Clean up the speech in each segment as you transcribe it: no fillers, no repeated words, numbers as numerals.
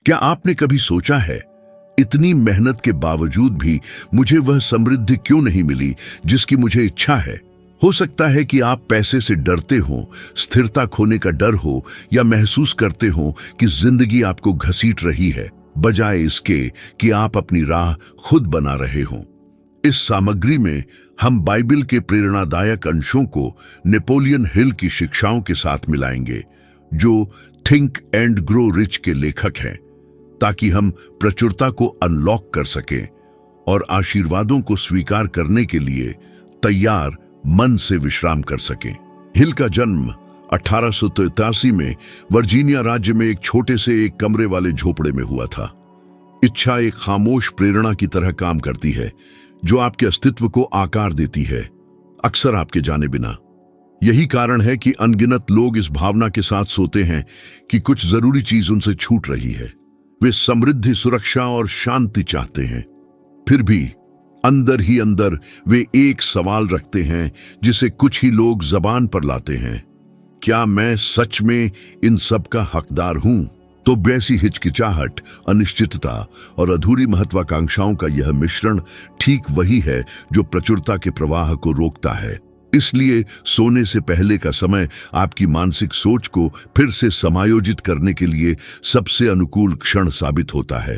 क्या आपने कभी सोचा है, इतनी मेहनत के बावजूद भी मुझे वह समृद्धि क्यों नहीं मिली जिसकी मुझे इच्छा है? हो सकता है कि आप पैसे से डरते हो, स्थिरता खोने का डर हो, या महसूस करते हो कि जिंदगी आपको घसीट रही है, बजाय इसके कि आप अपनी राह खुद बना रहे हो। इस सामग्री में हम बाइबल के प्रेरणादायक अंशों को नेपोलियन हिल की शिक्षाओं के साथ मिलाएंगे, जो थिंक एंड ग्रो रिच के लेखक हैं, ताकि हम प्रचुरता को अनलॉक कर सकें और आशीर्वादों को स्वीकार करने के लिए तैयार मन से विश्राम कर सकें। हिल का जन्म 1883 में वर्जीनिया राज्य में एक छोटे से एक कमरे वाले झोपड़े में हुआ था। इच्छा एक खामोश प्रेरणा की तरह काम करती है, जो आपके अस्तित्व को आकार देती है, अक्सर आपके जाने बिना। यही कारण है कि अनगिनत लोग इस भावना के साथ सोते हैं कि कुछ जरूरी चीज उनसे छूट रही है। वे समृद्धि, सुरक्षा और शांति चाहते हैं, फिर भी अंदर ही अंदर वे एक सवाल रखते हैं जिसे कुछ ही लोग जबान पर लाते हैं: क्या मैं सच में इन सब का हकदार हूं? तो वैसी हिचकिचाहट, अनिश्चितता और अधूरी महत्वाकांक्षाओं का यह मिश्रण ठीक वही है जो प्रचुरता के प्रवाह को रोकता है। इसलिए सोने से पहले का समय आपकी मानसिक सोच को फिर से समायोजित करने के लिए सबसे अनुकूल क्षण साबित होता है।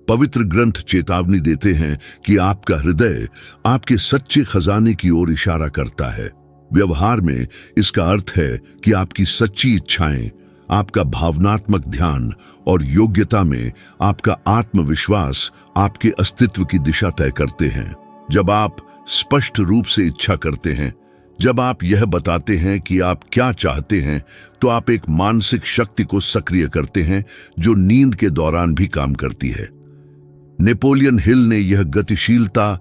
पवित्र ग्रंथ चेतावनी देते हैं कि आपका हृदय आपके सच्चे खजाने की ओर इशारा करता है। व्यवहार में इसका अर्थ है कि आपकी सच्ची इच्छाएं, आपका भावनात्मक ध्यान और योग्यता में आपका आत्मविश्वास आपके अस्तित्व की दिशा तय करते हैं। जब आप स्पष्ट रूप से इच्छा करते हैं, जब आप यह बताते हैं कि आप क्या चाहते हैं, तो आप एक मानसिक शक्ति को सक्रिय करते हैं जो नींद के दौरान भी काम करती है। नेपोलियन हिल ने यह गतिशीलता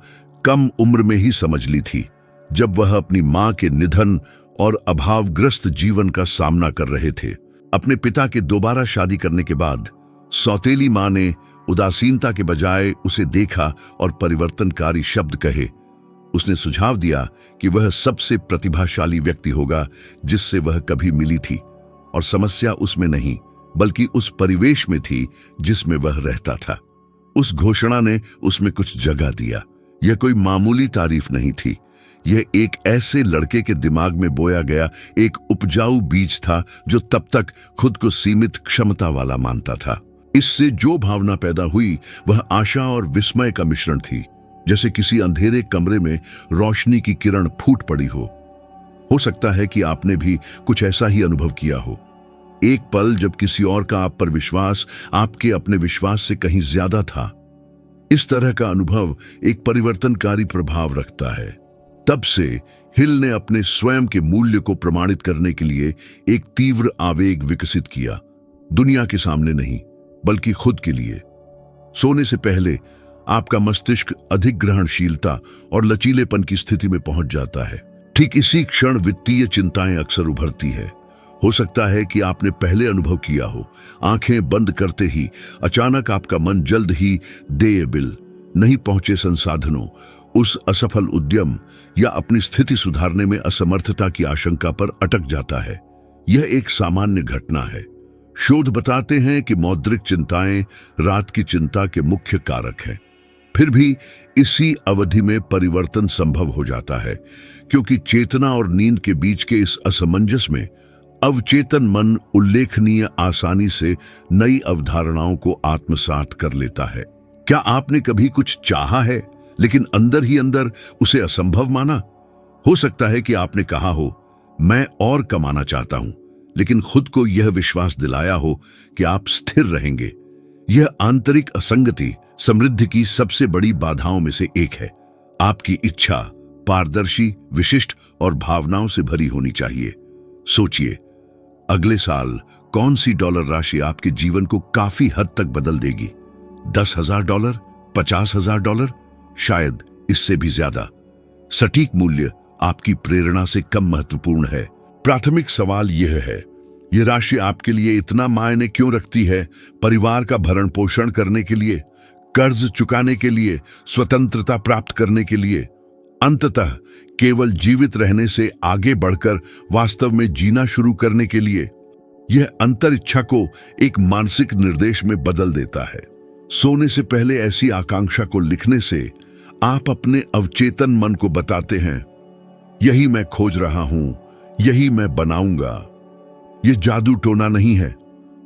कम उम्र में ही समझ ली थी, जब वह अपनी मां के निधन और अभावग्रस्त जीवन का सामना कर रहे थे। अपने पिता के दोबारा शादी करने के बाद सौतेली मां ने उदासीनता के बजाय उसे देखा और परिवर्तनकारी शब्द कहे। उसने सुझाव दिया कि वह सबसे प्रतिभाशाली व्यक्ति होगा जिससे वह कभी मिली थी, और समस्या उसमें नहीं बल्कि उस परिवेश में थी जिसमें वह रहता था। उस घोषणा ने उसमें कुछ जगह दिया। यह कोई मामूली तारीफ नहीं थी, यह एक ऐसे लड़के के दिमाग में बोया गया एक उपजाऊ बीज था जो तब तक खुद को सीमित क्षमता वाला मानता था। इससे जो भावना पैदा हुई वह आशा और विस्मय का मिश्रण थी, जैसे किसी अंधेरे कमरे में रोशनी की किरण फूट पड़ी हो सकता है कि आपने भी कुछ ऐसा ही अनुभव किया हो। एक पल जब किसी और का आप पर विश्वास आपके अपने विश्वास से कहीं ज्यादा था। इस तरह का अनुभव एक परिवर्तनकारी प्रभाव रखता है। तब से हिल ने अपने स्वयं के मूल्य को प्रमाणित करने के लिए एक तीव्र आवेग विकसित किया, दुनिया के सामने नहीं बल्कि खुद के लिए। सोने से पहले आपका मस्तिष्क अधिक ग्रहणशीलता और लचीलेपन की स्थिति में पहुंच जाता है। ठीक इसी क्षण वित्तीय चिंताएं अक्सर उभरती है। हो सकता है कि आपने पहले अनुभव किया हो, आंखें बंद करते ही अचानक आपका मन जल्द ही देय बिल, नहीं पहुंचे संसाधनों, उस असफल उद्यम या अपनी स्थिति सुधारने में असमर्थता की आशंका पर अटक जाता है। यह एक सामान्य घटना है। शोध बताते हैं कि मौद्रिक चिंताएं रात की चिंता के मुख्य कारक हैं। फिर भी इसी अवधि में परिवर्तन संभव हो जाता है, क्योंकि चेतना और नींद के बीच के इस असमंजस में अवचेतन मन उल्लेखनीय आसानी से नई अवधारणाओं को आत्मसात कर लेता है। क्या आपने कभी कुछ चाहा है लेकिन अंदर ही अंदर उसे असंभव माना? हो सकता है कि आपने कहा हो, मैं और कमाना चाहता हूं, लेकिन खुद को यह विश्वास दिलाया हो कि आप स्थिर रहेंगे। यह आंतरिक असंगति समृद्धि की सबसे बड़ी बाधाओं में से एक है। आपकी इच्छा पारदर्शी, विशिष्ट और भावनाओं से भरी होनी चाहिए। सोचिए, अगले साल कौन सी डॉलर राशि आपके जीवन को काफी हद तक बदल देगी? $10,000, $50,000, शायद इससे भी ज्यादा। सटीक मूल्य आपकी प्रेरणा से कम महत्वपूर्ण है। प्राथमिक सवाल यह है, यह राशि आपके लिए इतना मायने क्यों रखती है? परिवार का भरण पोषण करने के लिए, कर्ज चुकाने के लिए, स्वतंत्रता प्राप्त करने के लिए, अंततः केवल जीवित रहने से आगे बढ़कर वास्तव में जीना शुरू करने के लिए? यह अंतर इच्छा को एक मानसिक निर्देश में बदल देता है। सोने से पहले ऐसी आकांक्षा को लिखने से आप अपने अवचेतन मन को बताते हैं, यही मैं खोज रहा हूं, यही मैं बनाऊंगा। यह जादू टोना नहीं है,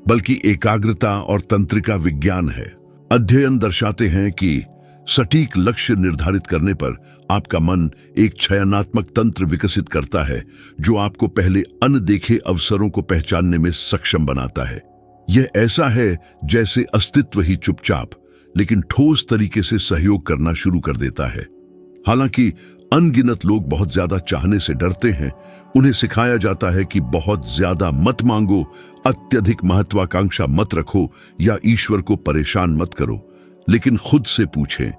बल्कि एकाग्रता और तंत्रिका विज्ञान है। अध्ययन दर्शाते हैं कि सटीक लक्ष्य निर्धारित करने पर आपका मन एक चयनात्मक तंत्र विकसित करता है, जो आपको पहले अनदेखे अवसरों को पहचानने में सक्षम बनाता है। यह ऐसा है जैसे अस्तित्व ही चुपचाप लेकिन ठोस तरीके से सहयोग करना शुरू कर देता है। हालांकि अनगिनत लोग बहुत ज्यादा चाहने से डरते हैं। उन्हें सिखाया जाता है कि बहुत ज्यादा मत मांगो, अत्यधिक महत्वाकांक्षा मत रखो या ईश्वर को परेशान मत करो। लेकिन खुद से पूछें,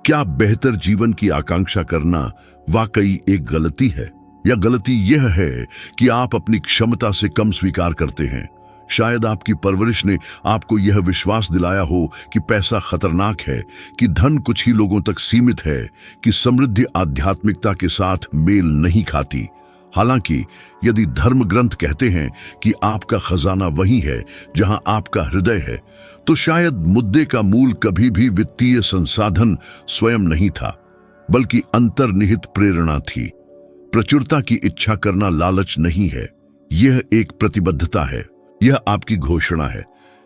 क्या बेहतर जीवन की आकांक्षा करना वाकई एक गलती है, या गलती यह है कि आप अपनी क्षमता से कम स्वीकार करते हैं? शायद आपकी परवरिश ने आपको यह विश्वास दिलाया हो कि पैसा खतरनाक है, कि धन कुछ ही लोगों तक सीमित है, कि समृद्धि आध्यात्मिकता के साथ मेल नहीं खाती। हालांकि यदि धर्म ग्रंथ कहते हैं कि आपका खजाना वही है जहां आपका हृदय है, तो शायद मुद्दे का मूल कभी भी वित्तीय संसाधन स्वयं नहीं था, बल्कि अंतर्निहित प्रेरणा थी। प्रचुरता की इच्छा करना लालच नहीं है, यह एक प्रतिबद्धता है। यह आपकी घोषणा है,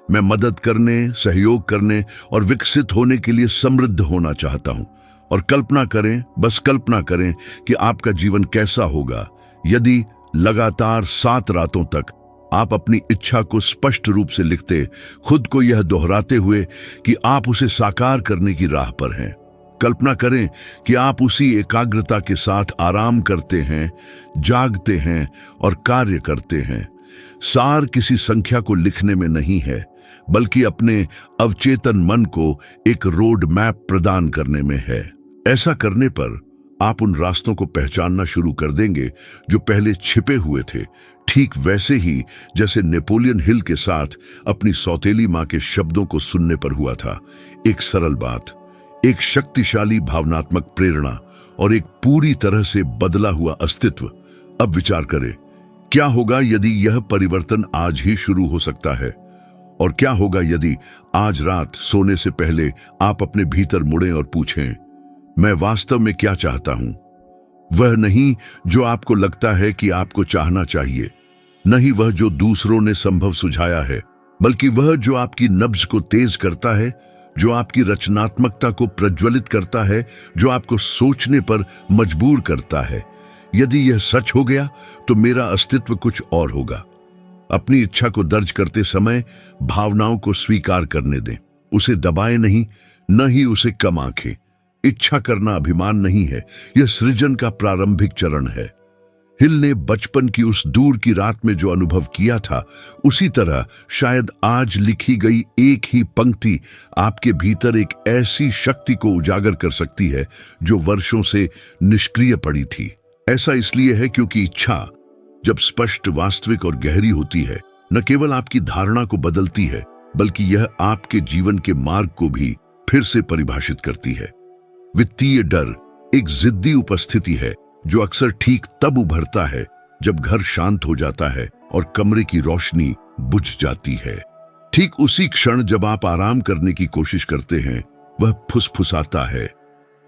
मैं मदद करने, सहयोग करने और विकसित होने के लिए समृद्ध होना चाहता हूं। और कल्पना करें, बस कल्पना करें कि आपका जीवन कैसा होगा यदि लगातार 7 रातों तक आप अपनी इच्छा को स्पष्ट रूप से लिखते, खुद को यह दोहराते हुए कि आप उसे साकार करने की राह पर हैं। कल्पना करें कि आप उसी एकाग्रता के साथ आराम करते हैं, जागते हैं और कार्य करते हैं। सार किसी संख्या को लिखने में नहीं है, बल्कि अपने अवचेतन मन को एक रोड मैप प्रदान करने में है। ऐसा करने पर आप उन रास्तों को पहचानना शुरू कर देंगे जो पहले छिपे हुए थे, ठीक वैसे ही जैसे नेपोलियन हिल के साथ अपनी सौतेली मां के शब्दों को सुनने पर हुआ था। एक सरल बात, एक शक्तिशाली भावनात्मक प्रेरणा और एक पूरी तरह से बदला हुआ अस्तित्व। अब विचार करें, क्या होगा यदि यह परिवर्तन आज ही शुरू हो सकता है? और क्या होगा यदि आज रात सोने से पहले आप अपने भीतर मुड़ें और पूछें, मैं वास्तव में क्या चाहता हूं? वह नहीं जो आपको लगता है कि आपको चाहना चाहिए, नहीं वह जो दूसरों ने संभव सुझाया है, बल्कि वह जो आपकी नब्ज को तेज करता है, जो आपकी रचनात्मकता को प्रज्वलित करता है, जो आपको सोचने पर मजबूर करता है। यदि यह सच हो गया तो मेरा अस्तित्व कुछ और होगा। अपनी इच्छा को दर्ज करते समय भावनाओं को स्वीकार करने दें, उसे दबाएं नहीं, न ही उसे कम आंखें। इच्छा करना अभिमान नहीं है, यह सृजन का प्रारंभिक चरण है। हिल ने बचपन की उस दूर की रात में जो अनुभव किया था, उसी तरह शायद आज लिखी गई एक ही पंक्ति आपके भीतर एक ऐसी शक्ति को उजागर कर सकती है जो वर्षों से निष्क्रिय पड़ी थी। ऐसा इसलिए है क्योंकि इच्छा जब स्पष्ट, वास्तविक और गहरी होती है, न केवल आपकी धारणा को बदलती है, बल्कि यह आपके जीवन के मार्ग को भी फिर से परिभाषित करती है। वित्तीय डर एक जिद्दी उपस्थिति है जो अक्सर ठीक तब उभरता है जब घर शांत हो जाता है और कमरे की रोशनी बुझ जाती है। ठीक उसी क्षण जब आप आराम करने की कोशिश करते हैं, वह फुसफुसाता है,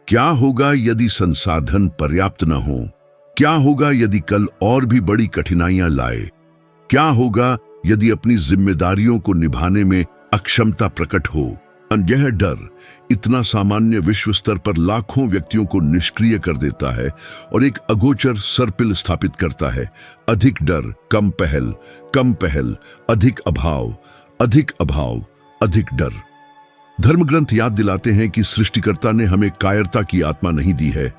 क्या होगा यदि संसाधन पर्याप्त न हो? क्या होगा यदि कल और भी बड़ी कठिनाइयां लाए? क्या होगा यदि अपनी जिम्मेदारियों को निभाने में अक्षमता प्रकट हो? यह डर इतना सामान्य विश्व स्तर पर लाखों व्यक्तियों को निष्क्रिय कर देता है और एक अगोचर सर्पिल स्थापित करता है। अधिक डर, कम पहल, कम पहल, अधिक अभाव, अधिक अभाव, अधिक डर। धर्मग्रंथ याद दिलाते हैं कि सृष्टिकर्ता ने हमें कायरता की आत्मा नहीं दी है,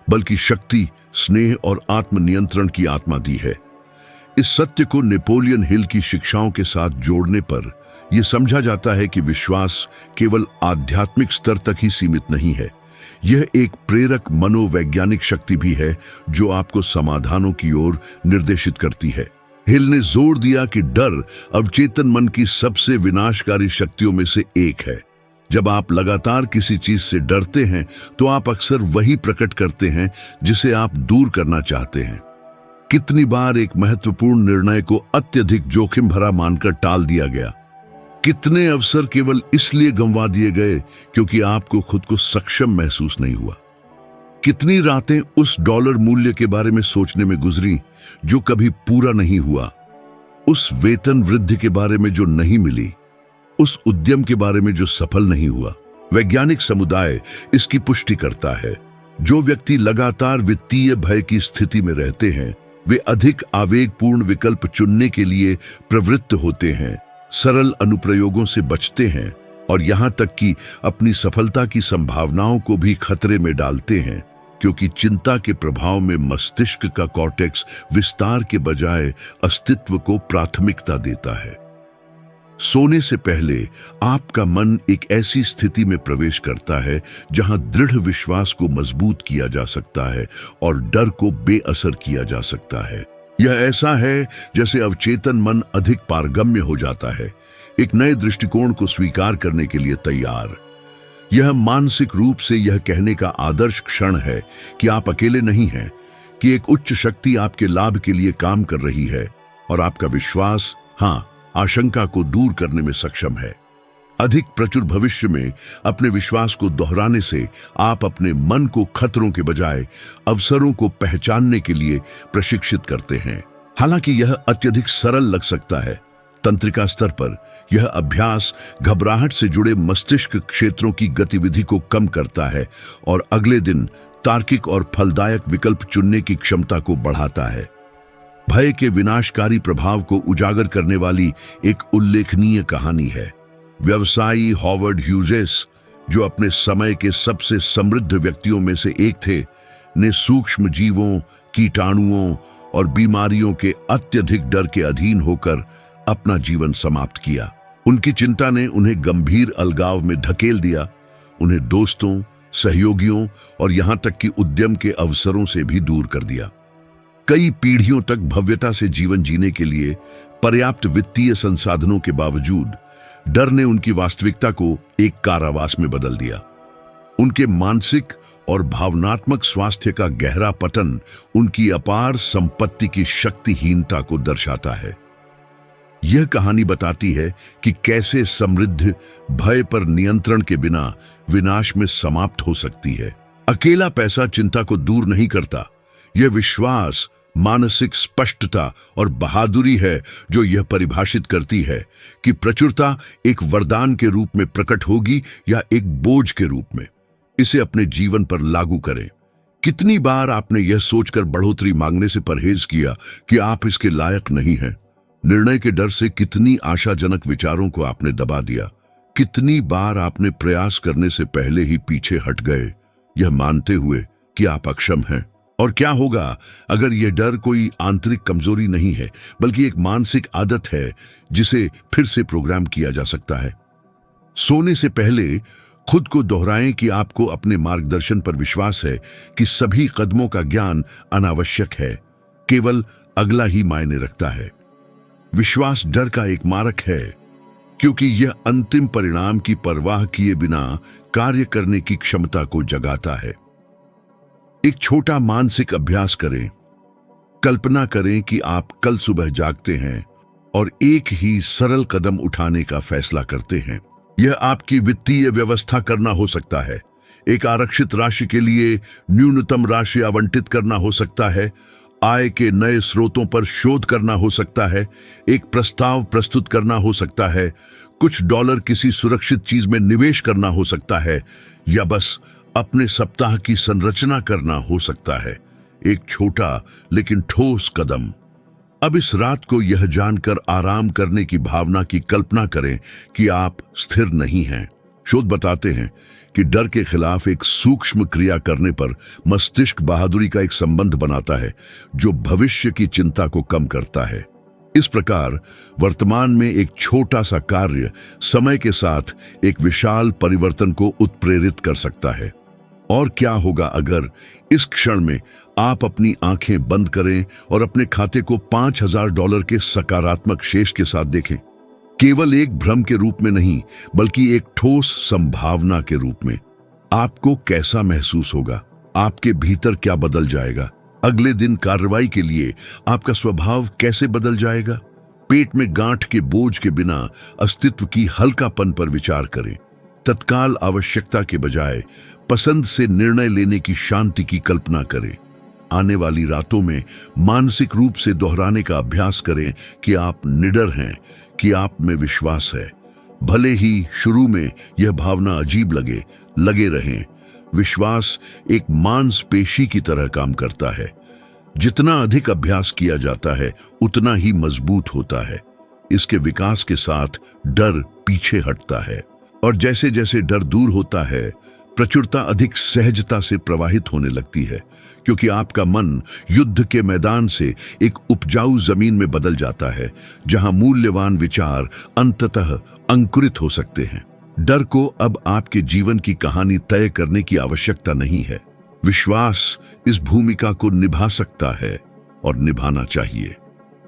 बल्कि शक्ति, स्नेह और आत्मनियंत्रण की आत्मा दी है। इस सत्य को नेपोलियन हिल की शिक्षाओं के साथ जोड़ने पर यह समझा जाता है कि विश्वास केवल आध्यात्मिक स्तर तक ही सीमित नहीं है, यह एक प्रेरक मनोवैज्ञानिक शक्ति भी है जो आपको समाधानों की ओर निर्देशित करती है। हिल ने जोर दिया कि डर अवचेतन मन की सबसे विनाशकारी शक्तियों में से एक है। जब आप लगातार किसी चीज से डरते हैं तो आप अक्सर वही प्रकट करते हैं जिसे आप दूर करना चाहते हैं। कितनी बार एक महत्वपूर्ण निर्णय को अत्यधिक जोखिम भरा मानकर टाल दिया गया। कितने अवसर केवल इसलिए गंवा दिए गए क्योंकि आपको खुद को सक्षम महसूस नहीं हुआ। कितनी रातें उस डॉलर मूल्य के बारे में सोचने में गुजरी जो कभी पूरा नहीं हुआ, उस वेतन वृद्धि के बारे में जो नहीं मिली, उस उद्यम के बारे में जो सफल नहीं हुआ। वैज्ञानिक समुदाय इसकी पुष्टि करता है। जो व्यक्ति लगातार वित्तीय भय की स्थिति में रहते हैं वे अधिक आवेगपूर्ण विकल्प चुनने के लिए प्रवृत्त होते हैं, सरल अनुप्रयोगों से बचते हैं और यहां तक कि अपनी सफलता की संभावनाओं को भी खतरे में डालते हैं, क्योंकि चिंता के प्रभाव में मस्तिष्क का कॉर्टेक्स विस्तार के बजाय अस्तित्व को प्राथमिकता देता है। सोने से पहले आपका मन एक ऐसी स्थिति में प्रवेश करता है जहां दृढ़ विश्वास को मजबूत किया जा सकता है और डर को बेअसर किया जा सकता है। यह ऐसा है जैसे अवचेतन मन अधिक पारगम्य हो जाता है, एक नए दृष्टिकोण को स्वीकार करने के लिए तैयार। यह मानसिक रूप से यह कहने का आदर्श क्षण है कि आप अकेले नहीं हैं, कि एक उच्च शक्ति आपके लाभ के लिए काम कर रही है और आपका विश्वास, हाँ, आशंका को दूर करने में सक्षम है। अधिक प्रचुर भविष्य में अपने विश्वास को दोहराने से आप अपने मन को खतरों के बजाय अवसरों को पहचानने के लिए प्रशिक्षित करते हैं। हालांकि यह अत्यधिक सरल लग सकता है, तंत्रिका स्तर पर यह अभ्यास घबराहट से जुड़े मस्तिष्क क्षेत्रों की गतिविधि को कम करता है और अगले दिन तार्किक और फलदायक विकल्प चुनने की क्षमता को बढ़ाता है। भय के विनाशकारी प्रभाव को उजागर करने वाली एक उल्लेखनीय कहानी है। व्यवसायी हॉवर्ड ह्यूजेस, जो अपने समय के सबसे समृद्ध व्यक्तियों में से एक थे, ने सूक्ष्म जीवों, कीटाणुओं और बीमारियों के अत्यधिक डर के अधीन होकर अपना जीवन समाप्त किया। उनकी चिंता ने उन्हें गंभीर अलगाव में धकेल दिया, उन्हें दोस्तों, सहयोगियों और यहां तक कि उद्यम के अवसरों से भी दूर कर दिया। कई पीढ़ियों तक भव्यता से जीवन जीने के लिए पर्याप्त वित्तीय संसाधनों के बावजूद डर ने उनकी वास्तविकता को एक कारावास में बदल दिया। उनके मानसिक और भावनात्मक स्वास्थ्य का गहरा पतन उनकी अपार संपत्ति की शक्तिहीनता को दर्शाता है। यह कहानी बताती है कि कैसे समृद्धि भय पर नियंत्रण के बिना विनाश में समाप्त हो सकती है। अकेला पैसा चिंता को दूर नहीं करता, यह विश्वास, मानसिक स्पष्टता और बहादुरी है जो यह परिभाषित करती है कि प्रचुरता एक वरदान के रूप में प्रकट होगी या एक बोझ के रूप में। इसे अपने जीवन पर लागू करें। कितनी बार आपने यह सोचकर बढ़ोतरी मांगने से परहेज किया कि आप इसके लायक नहीं हैं? निर्णय के डर से कितनी आशाजनक विचारों को आपने दबा दिया? कितनी बार आपने प्रयास करने से पहले ही पीछे हट गए, यह मानते हुए कि आप अक्षम हैं? और क्या होगा अगर यह डर कोई आंतरिक कमजोरी नहीं है बल्कि एक मानसिक आदत है जिसे फिर से प्रोग्राम किया जा सकता है? सोने से पहले खुद को दोहराएं कि आपको अपने मार्गदर्शन पर विश्वास है, कि सभी कदमों का ज्ञान अनावश्यक है, केवल अगला ही मायने रखता है। विश्वास डर का एक मारक है क्योंकि यह अंतिम परिणाम की परवाह किए बिना कार्य करने की क्षमता को जगाता है। एक छोटा मानसिक अभ्यास करें। कल्पना करें कि आप कल सुबह जागते हैं और एक ही सरल कदम उठाने का फैसला करते हैं। यह आपकी वित्तीय व्यवस्था करना हो सकता है, एक आरक्षित राशि के लिए न्यूनतम राशि आवंटित करना हो सकता है, आय के नए स्रोतों पर शोध करना हो सकता है, एक प्रस्ताव प्रस्तुत करना हो सकता है, कुछ डॉलर किसी सुरक्षित चीज में निवेश करना हो सकता है, या बस अपने सप्ताह की संरचना करना हो सकता है। एक छोटा लेकिन ठोस कदम। अब इस रात को यह जानकर आराम करने की भावना की कल्पना करें कि आप स्थिर नहीं हैं। शोध बताते हैं कि डर के खिलाफ एक सूक्ष्म क्रिया करने पर मस्तिष्क बहादुरी का एक संबंध बनाता है जो भविष्य की चिंता को कम करता है। इस प्रकार वर्तमान में एक छोटा सा कार्य समय के साथ एक विशाल परिवर्तन को उत्प्रेरित कर सकता है। और क्या होगा अगर इस क्षण में आप अपनी आंखें बंद करें और अपने खाते को $5000 के सकारात्मक शेष के साथ देखें? केवल एक भ्रम के रूप में नहीं बल्कि एक ठोस संभावना के रूप में। आपको कैसा महसूस होगा? आपके भीतर क्या बदल जाएगा? अगले दिन कार्रवाई के लिए आपका स्वभाव कैसे बदल जाएगा? पेट में गांठ के बोझ के बिना अस्तित्व की हल्कापन पर विचार करें। तत्काल आवश्यकता के बजाय पसंद से निर्णय लेने की शांति की कल्पना करें। आने वाली रातों में मानसिक रूप से दोहराने का अभ्यास करें कि आप निडर हैं, कि आप में विश्वास है। भले ही शुरू में यह भावना अजीब लगे रहें। विश्वास एक मांसपेशी की तरह काम करता है। जितना अधिक अभ्यास किया जाता है उतना ही मजबूत होता है। इसके विकास के साथ डर पीछे हटता है, और जैसे जैसे डर दूर होता है प्रचुरता अधिक सहजता से प्रवाहित होने लगती है, क्योंकि आपका मन युद्ध के मैदान से एक उपजाऊ जमीन में बदल जाता है, जहां मूल्यवान विचार अंततः अंकुरित हो सकते हैं। डर को अब आपके जीवन की कहानी तय करने की आवश्यकता नहीं है। विश्वास इस भूमिका को निभा सकता है और निभाना चाहिए।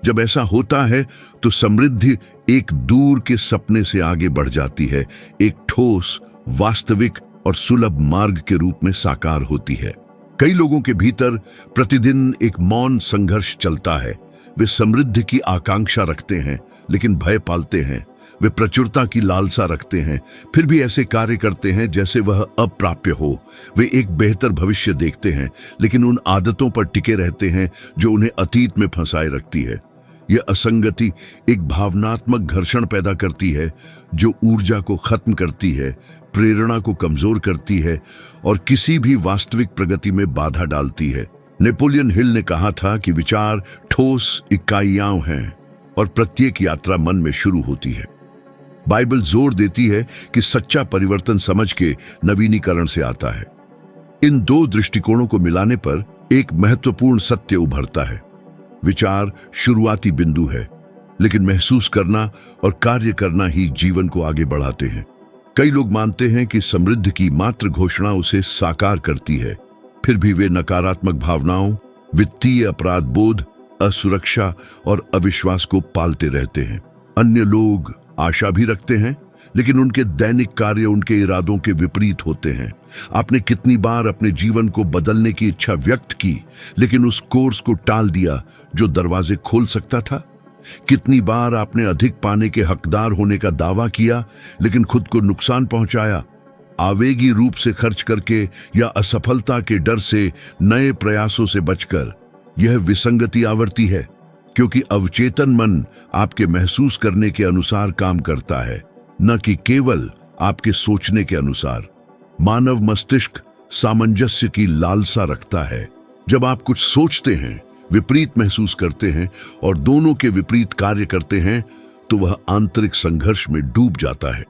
जब ऐसा होता है तो समृद्धि एक दूर के सपने से आगे बढ़ जाती है, एक ठोस, वास्तविक और सुलभ मार्ग के रूप में साकार होती है। कई लोगों के भीतर प्रतिदिन एक मौन संघर्ष चलता है। वे समृद्धि की आकांक्षा रखते हैं लेकिन भय पालते हैं। वे प्रचुरता की लालसा रखते हैं, फिर भी ऐसे कार्य करते हैं जैसे वह अप्राप्य हो। वे एक बेहतर भविष्य देखते हैं लेकिन उन आदतों पर टिके रहते हैं जो उन्हें अतीत में फंसाए रखती है। यह असंगति एक भावनात्मक घर्षण पैदा करती है जो ऊर्जा को खत्म करती है, प्रेरणा को कमजोर करती है और किसी भी वास्तविक प्रगति में बाधा डालती है। नेपोलियन हिल ने कहा था कि विचार ठोस इकाइयां हैं और प्रत्येक यात्रा मन में शुरू होती है। बाइबल जोर देती है कि सच्चा परिवर्तन समझ के नवीनीकरण से आता है। इन दो दृष्टिकोणों को मिलाने पर एक महत्वपूर्ण सत्य उभरता है। विचार शुरुआती बिंदु है, लेकिन महसूस करना और कार्य करना ही जीवन को आगे बढ़ाते हैं। कई लोग मानते हैं कि समृद्धि की मात्र घोषणा उसे साकार करती है, फिर भी वे नकारात्मक भावनाओं, वित्तीय अपराध बोध, असुरक्षा और अविश्वास को पालते रहते हैं। अन्य लोग आशा भी रखते हैं, लेकिन उनके दैनिक कार्य उनके इरादों के विपरीत होते हैं। आपने कितनी बार अपने जीवन को बदलने की इच्छा व्यक्त की, लेकिन उस कोर्स को टाल दिया जो दरवाजे खोल सकता था? कितनी बार आपने अधिक पाने के हकदार होने का दावा किया, लेकिन खुद को नुकसान पहुंचाया? आवेगी रूप से खर्च करके या असफलता के डर से नए प्रयासों से बचकर। यह विसंगति आवर्ती है, क्योंकि अवचेतन मन आपके महसूस करने के अनुसार काम करता है, न कि केवल आपके सोचने के अनुसार। मानव मस्तिष्क सामंजस्य की लालसा रखता है। जब आप कुछ सोचते हैं, विपरीत महसूस करते हैं और दोनों के विपरीत कार्य करते हैं, तो वह आंतरिक संघर्ष में डूब जाता है।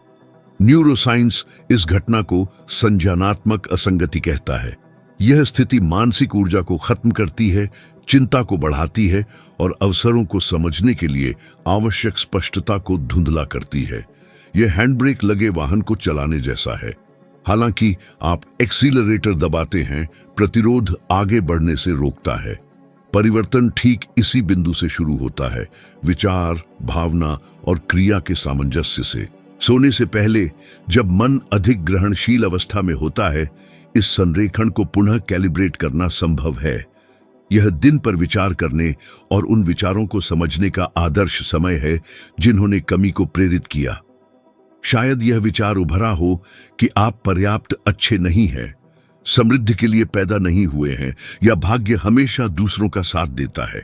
न्यूरोसाइंस इस घटना को संज्ञानात्मक असंगति कहता है। यह स्थिति मानसिक ऊर्जा को खत्म करती है, चिंता को बढ़ाती है और अवसरों को समझने के लिए आवश्यक स्पष्टता को धुंधला करती है। यह हैंडब्रेक लगे वाहन को चलाने जैसा है। हालांकि आप एक्सीलरेटर दबाते हैं, प्रतिरोध आगे बढ़ने से रोकता है। परिवर्तन ठीक इसी बिंदु से शुरू होता है, विचार, भावना और क्रिया के सामंजस्य से। सोने से पहले जब मन अधिक ग्रहणशील अवस्था में होता है, इस संरेखण को पुनः कैलिब्रेट करना संभव है। यह दिन पर विचार करने और उन विचारों को समझने का आदर्श समय है जिन्होंने कमी को प्रेरित किया। शायद यह विचार उभरा हो कि आप पर्याप्त अच्छे नहीं हैं, समृद्धि के लिए पैदा नहीं हुए हैं, या भाग्य हमेशा दूसरों का साथ देता है।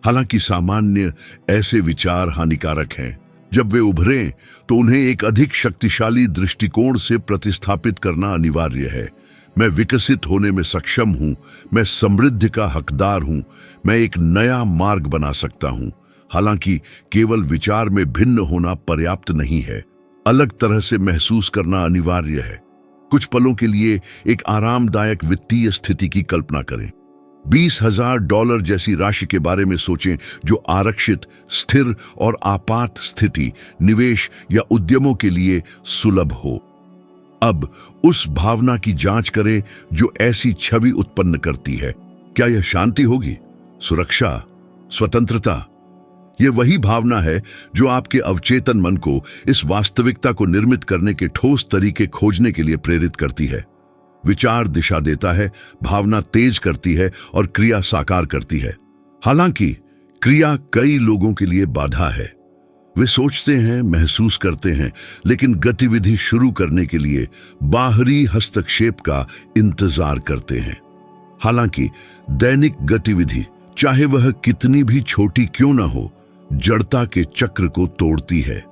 हालांकि सामान्य ऐसे विचार हानिकारक हैं। जब वे उभरें तो उन्हें एक अधिक शक्तिशाली दृष्टिकोण से प्रतिस्थापित करना अनिवार्य है। मैं विकसित होने में सक्षम हूं, मैं समृद्धि का हकदार हूं, मैं एक नया मार्ग बना सकता हूं। हालांकि केवल विचार में भिन्न होना पर्याप्त नहीं है, अलग तरह से महसूस करना अनिवार्य है। कुछ पलों के लिए एक आरामदायक वित्तीय स्थिति की कल्पना करें। $20,000 जैसी राशि के बारे में सोचें जो आरक्षित, स्थिर और आपात स्थिति, निवेश या उद्यमों के लिए सुलभ हो। अब उस भावना की जांच करें जो ऐसी छवि उत्पन्न करती है। क्या यह शांति होगी, सुरक्षा, स्वतंत्रता? यह वही भावना है जो आपके अवचेतन मन को इस वास्तविकता को निर्मित करने के ठोस तरीके खोजने के लिए प्रेरित करती है। विचार दिशा देता है, भावना तेज करती है और क्रिया साकार करती है। हालांकि क्रिया कई लोगों के लिए बाधा है। वे सोचते हैं, महसूस करते हैं, लेकिन गतिविधि शुरू करने के लिए बाहरी हस्तक्षेप का इंतजार करते हैं। हालांकि दैनिक गतिविधि, चाहे वह कितनी भी छोटी क्यों न हो, जड़ता के चक्र को तोड़ती है।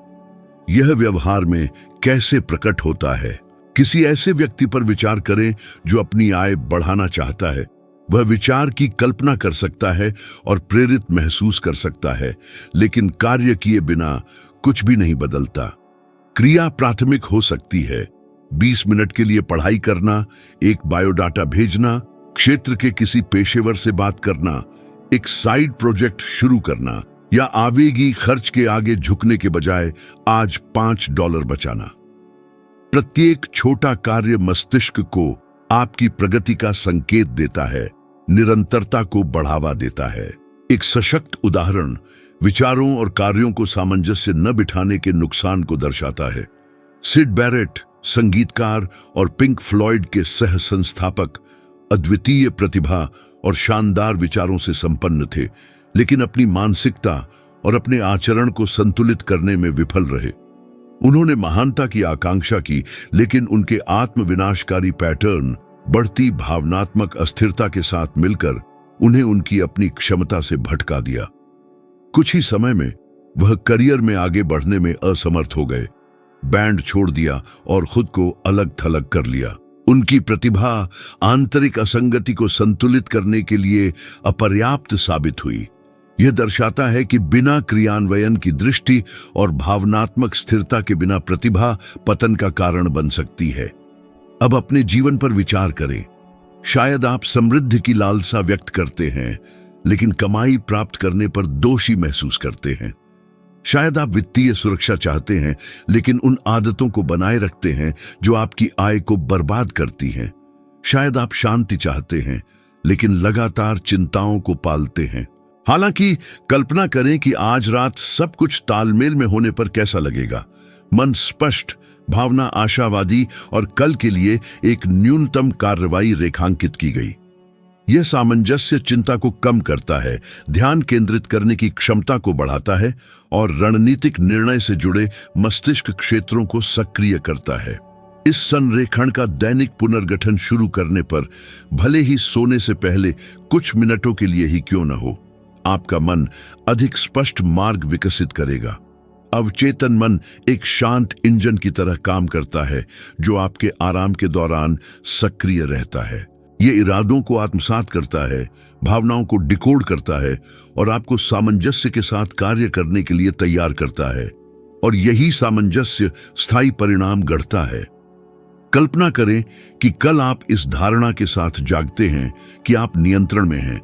यह व्यवहार में कैसे प्रकट होता है? किसी ऐसे व्यक्ति पर विचार करें जो अपनी आय बढ़ाना चाहता है। वह विचार की कल्पना कर सकता है और प्रेरित महसूस कर सकता है, लेकिन कार्य किए बिना कुछ भी नहीं बदलता। क्रिया प्राथमिक हो सकती है, 20 मिनट के लिए पढ़ाई करना, एक बायोडाटा भेजना, क्षेत्र के किसी पेशेवर से बात करना, एक साइड प्रोजेक्ट शुरू करना, या आवेगी खर्च के आगे झुकने के बजाय आज $5 बचाना। प्रत्येक छोटा कार्य मस्तिष्क को आपकी प्रगति का संकेत देता है, निरंतरता को बढ़ावा देता है। एक सशक्त उदाहरण विचारों और कार्यों को सामंजस्य न बिठाने के नुकसान को दर्शाता है। सिड बैरेट, संगीतकार और पिंक फ्लॉयड के सह संस्थापक, अद्वितीय प्रतिभा और शानदार विचारों से संपन्न थे, लेकिन अपनी मानसिकता और अपने आचरण को संतुलित करने में विफल रहे। उन्होंने महानता की आकांक्षा की, लेकिन उनके आत्मविनाशकारी पैटर्न बढ़ती भावनात्मक अस्थिरता के साथ मिलकर उन्हें उनकी अपनी क्षमता से भटका दिया। कुछ ही समय में वह करियर में आगे बढ़ने में असमर्थ हो गए, बैंड छोड़ दिया और खुद को अलग थलग कर लिया। उनकी प्रतिभा आंतरिक असंगति को संतुलित करने के लिए अपर्याप्त साबित हुई। यह दर्शाता है कि बिना क्रियान्वयन की दृष्टि और भावनात्मक स्थिरता के बिना प्रतिभा पतन का कारण बन सकती है। अब अपने जीवन पर विचार करें। शायद आप समृद्धि की लालसा व्यक्त करते हैं, लेकिन कमाई प्राप्त करने पर दोषी महसूस करते हैं। शायद आप वित्तीय सुरक्षा चाहते हैं, लेकिन उन आदतों को बनाए रखते हैं जो आपकी आय को बर्बाद करती हैं। शायद आप शांति चाहते हैं, लेकिन लगातार चिंताओं को पालते हैं। हालांकि कल्पना करें कि आज रात सब कुछ तालमेल में होने पर कैसा लगेगा। मन स्पष्ट, भावना आशावादी और कल के लिए एक न्यूनतम कार्रवाई रेखांकित की गई। यह सामंजस्य चिंता को कम करता है, ध्यान केंद्रित करने की क्षमता को बढ़ाता है और रणनीतिक निर्णय से जुड़े मस्तिष्क क्षेत्रों को सक्रिय करता है। इस संरेखण का दैनिक पुनर्गठन शुरू करने पर, भले ही सोने से पहले कुछ मिनटों के लिए ही क्यों न हो, आपका मन अधिक स्पष्ट मार्ग विकसित करेगा। अवचेतन मन एक शांत इंजन की तरह काम करता है जो आपके आराम के दौरान सक्रिय रहता है। ये इरादों को आत्मसात करता है, भावनाओं को डिकोड करता है और आपको सामंजस्य के साथ कार्य करने के लिए तैयार करता है। और यही सामंजस्य स्थायी परिणाम गढ़ता है। कल्पना करें कि कल आप इस धारणा के साथ जागते हैं कि आप नियंत्रण में हैं,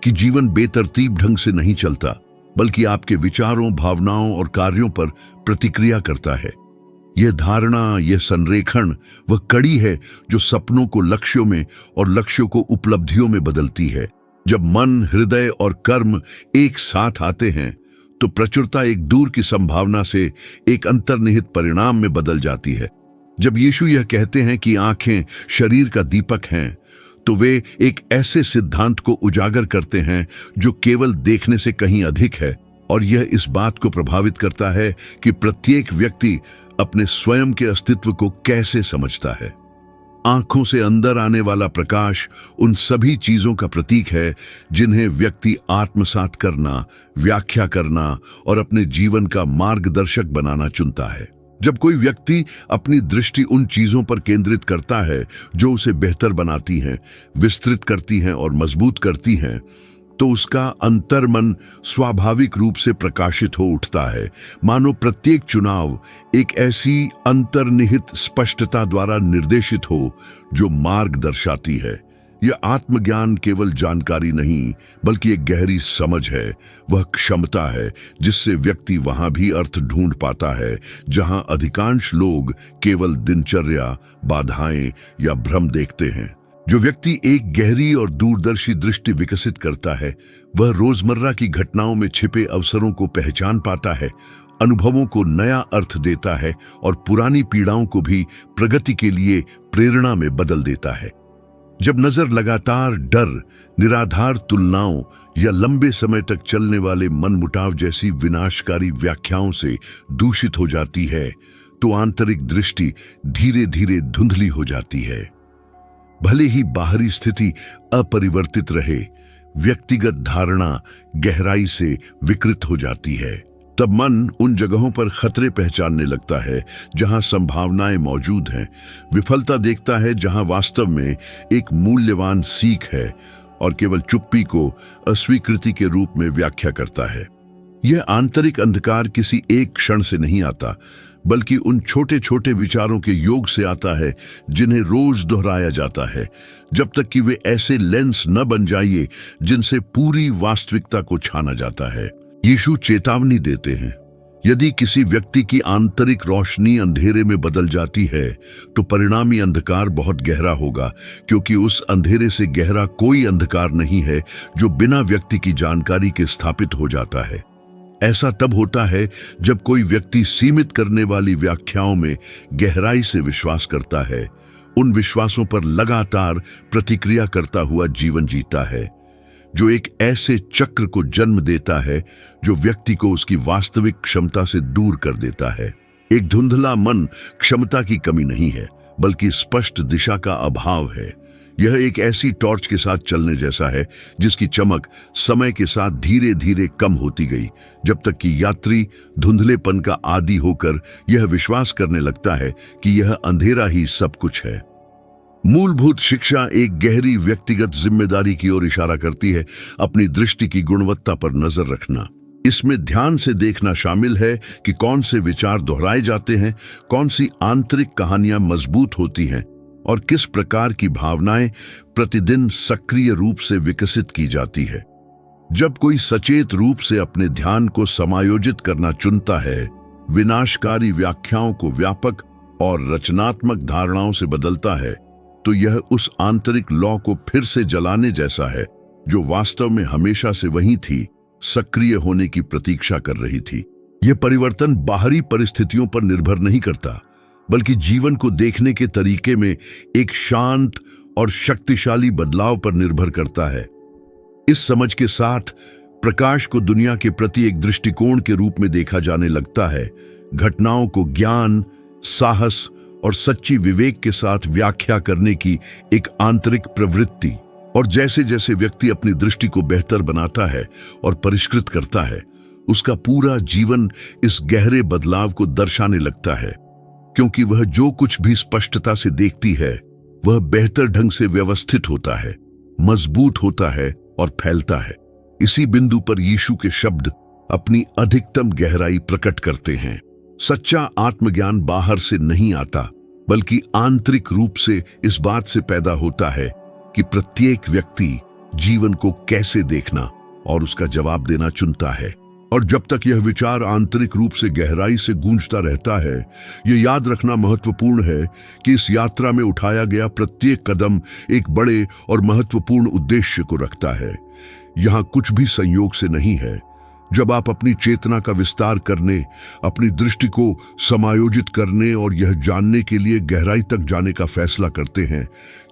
कि जीवन बेतरतीब ढंग से नहीं चलता, बल्कि आपके विचारों, भावनाओं और कार्यों पर प्रतिक्रिया करता है। यह धारणा, यह संरेखण वह कड़ी है जो सपनों को लक्ष्यों में और लक्ष्यों को उपलब्धियों में बदलती है। जब मन, हृदय और कर्म एक साथ आते हैं तो प्रचुरता एक दूर की संभावना से एक अंतर्निहित परिणाम में बदल जाती है। जब यीशु यह कहते हैं कि आंखें शरीर का दीपक हैं, तो वे एक ऐसे सिद्धांत को उजागर करते हैं जो केवल देखने से कहीं अधिक है, और यह इस बात को प्रभावित करता है कि प्रत्येक व्यक्ति अपने स्वयं के अस्तित्व को कैसे समझता है। आंखों से अंदर आने वाला प्रकाश उन सभी चीजों का प्रतीक है जिन्हें व्यक्ति आत्मसात करना, व्याख्या करना और अपने जीवन का मार्गदर्शक बनाना चुनता है। जब कोई व्यक्ति अपनी दृष्टि उन चीजों पर केंद्रित करता है जो उसे बेहतर बनाती हैं, विस्तृत करती हैं और मजबूत करती हैं, तो उसका अंतर्मन स्वाभाविक रूप से प्रकाशित हो उठता है, मानो प्रत्येक चुनाव एक ऐसी अंतर्निहित स्पष्टता द्वारा निर्देशित हो जो मार्ग दर्शाती है। यह आत्मज्ञान केवल जानकारी नहीं, बल्कि एक गहरी समझ है। वह क्षमता है जिससे व्यक्ति वहां भी अर्थ ढूंढ पाता है जहां अधिकांश लोग केवल दिनचर्या, बाधाएं या भ्रम देखते हैं। जो व्यक्ति एक गहरी और दूरदर्शी दृष्टि विकसित करता है, वह रोजमर्रा की घटनाओं में छिपे अवसरों को पहचान पाता है अनुभवों को नया अर्थ देता है और पुरानी पीड़ाओं को भी प्रगति के लिए प्रेरणा में बदल देता है। जब नजर लगातार डर, निराधार तुलनाओं या लंबे समय तक चलने वाले मनमुटाव जैसी विनाशकारी व्याख्याओं से दूषित हो जाती है, तो आंतरिक दृष्टि धीरे धीरे धुंधली हो जाती है। भले ही बाहरी स्थिति अपरिवर्तित रहे, व्यक्तिगत धारणा गहराई से विकृत हो जाती है। तब मन उन जगहों पर खतरे पहचानने लगता है जहां संभावनाएं मौजूद हैं, विफलता देखता है जहां वास्तव में एक मूल्यवान सीख है, और केवल चुप्पी को अस्वीकृति के रूप में व्याख्या करता है। यह आंतरिक अंधकार किसी एक क्षण से नहीं आता, बल्कि उन छोटे छोटे विचारों के योग से आता है जिन्हें रोज दोहराया जाता है, जब तक कि वे ऐसे लेंस न बन जाइए जिनसे पूरी वास्तविकता को छाना जाता है। यीशु चेतावनी देते हैं, यदि किसी व्यक्ति की आंतरिक रोशनी अंधेरे में बदल जाती है तो परिणामी अंधकार बहुत गहरा होगा, क्योंकि उस अंधेरे से गहरा कोई अंधकार नहीं है जो बिना व्यक्ति की जानकारी के स्थापित हो जाता है। ऐसा तब होता है जब कोई व्यक्ति सीमित करने वाली व्याख्याओं में गहराई से विश्वास करता है, उन विश्वासों पर लगातार प्रतिक्रिया करता हुआ जीवन जीता है, जो एक ऐसे चक्र को जन्म देता है जो व्यक्ति को उसकी वास्तविक क्षमता से दूर कर देता है। एक धुंधला मन क्षमता की कमी नहीं है, बल्कि स्पष्ट दिशा का अभाव है। यह एक ऐसी टॉर्च के साथ चलने जैसा है जिसकी चमक समय के साथ धीरे धीरे कम होती गई, जब तक कि यात्री धुंधलेपन का आदी होकर यह विश्वास करने लगता है कि यह अंधेरा ही सब कुछ है। मूलभूत शिक्षा एक गहरी व्यक्तिगत जिम्मेदारी की ओर इशारा करती है, अपनी दृष्टि की गुणवत्ता पर नजर रखना। इसमें ध्यान से देखना शामिल है कि कौन से विचार दोहराए जाते हैं, कौन सी आंतरिक कहानियां मजबूत होती हैं और किस प्रकार की भावनाएं प्रतिदिन सक्रिय रूप से विकसित की जाती है। जब कोई सचेत रूप से अपने ध्यान को समायोजित करना चुनता है, विनाशकारी व्याख्याओं को व्यापक और रचनात्मक धारणाओं से बदलता है, तो यह उस आंतरिक लौ को फिर से जलाने जैसा है जो वास्तव में हमेशा से वही थी, सक्रिय होने की प्रतीक्षा कर रही थी। यह परिवर्तन बाहरी परिस्थितियों पर निर्भर नहीं करता, बल्कि जीवन को देखने के तरीके में एक शांत और शक्तिशाली बदलाव पर निर्भर करता है। इस समझ के साथ प्रकाश को दुनिया के प्रति एक दृष्टिकोण के रूप में देखा जाने लगता है, घटनाओं को ज्ञान, साहस और सच्ची विवेक के साथ व्याख्या करने की एक आंतरिक प्रवृत्ति। और जैसे जैसे व्यक्ति अपनी दृष्टि को बेहतर बनाता है और परिष्कृत करता है, उसका पूरा जीवन इस गहरे बदलाव को दर्शाने लगता है, क्योंकि वह जो कुछ भी स्पष्टता से देखती है वह बेहतर ढंग से व्यवस्थित होता है, मजबूत होता है और फैलता है। इसी बिंदु पर यीशु के शब्द अपनी अधिकतम गहराई प्रकट करते हैं। सच्चा आत्मज्ञान बाहर से नहीं आता, बल्कि आंतरिक रूप से इस बात से पैदा होता है कि प्रत्येक व्यक्ति जीवन को कैसे देखना और उसका जवाब देना चुनता है। और जब तक यह विचार आंतरिक रूप से गहराई से गूंजता रहता है, यह याद रखना महत्वपूर्ण है कि इस यात्रा में उठाया गया प्रत्येक कदम एक बड़े और महत्वपूर्ण उद्देश्य को रखता है। यहाँ कुछ भी संयोग से नहीं है। जब आप अपनी चेतना का विस्तार करने, अपनी दृष्टि को समायोजित करने और यह जानने के लिए गहराई तक जाने का फैसला करते हैं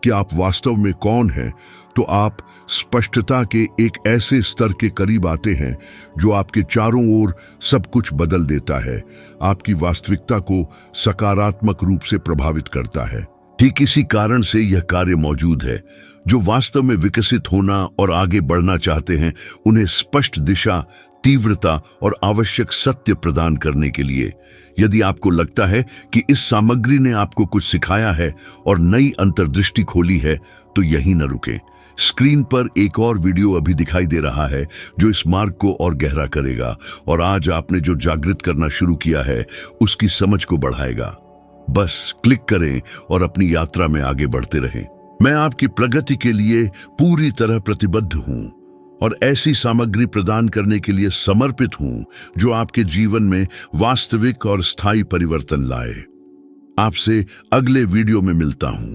कि आप वास्तव में कौन हैं, तो आप स्पष्टता के एक ऐसे स्तर के करीब आते हैं जो आपके चारों ओर सब कुछ बदल देता है, आपकी वास्तविकता को सकारात्मक रूप से प्रभावित करता है। ठीक इसी कारण से यह कार्य मौजूद है। जो वास्तव में विकसित होना और आगे बढ़ना चाहते हैं, उन्हें स्पष्ट दिशा, तीव्रता और आवश्यक सत्य प्रदान करने के लिए। यदि आपको लगता है कि इस सामग्री ने आपको कुछ सिखाया है और नई अंतर्दृष्टि खोली है, तो यहीं न रुकें। स्क्रीन पर एक और वीडियो अभी दिखाई दे रहा है जो इस मार्ग को और गहरा करेगा और आज आपने जो जागृत करना शुरू किया है उसकी समझ को बढ़ाएगा। बस क्लिक करें और अपनी यात्रा में आगे बढ़ते रहें। मैं आपकी प्रगति के लिए पूरी तरह प्रतिबद्ध हूं और ऐसी सामग्री प्रदान करने के लिए समर्पित हूं जो आपके जीवन में वास्तविक और स्थायी परिवर्तन लाए। आपसे अगले वीडियो में मिलता हूं।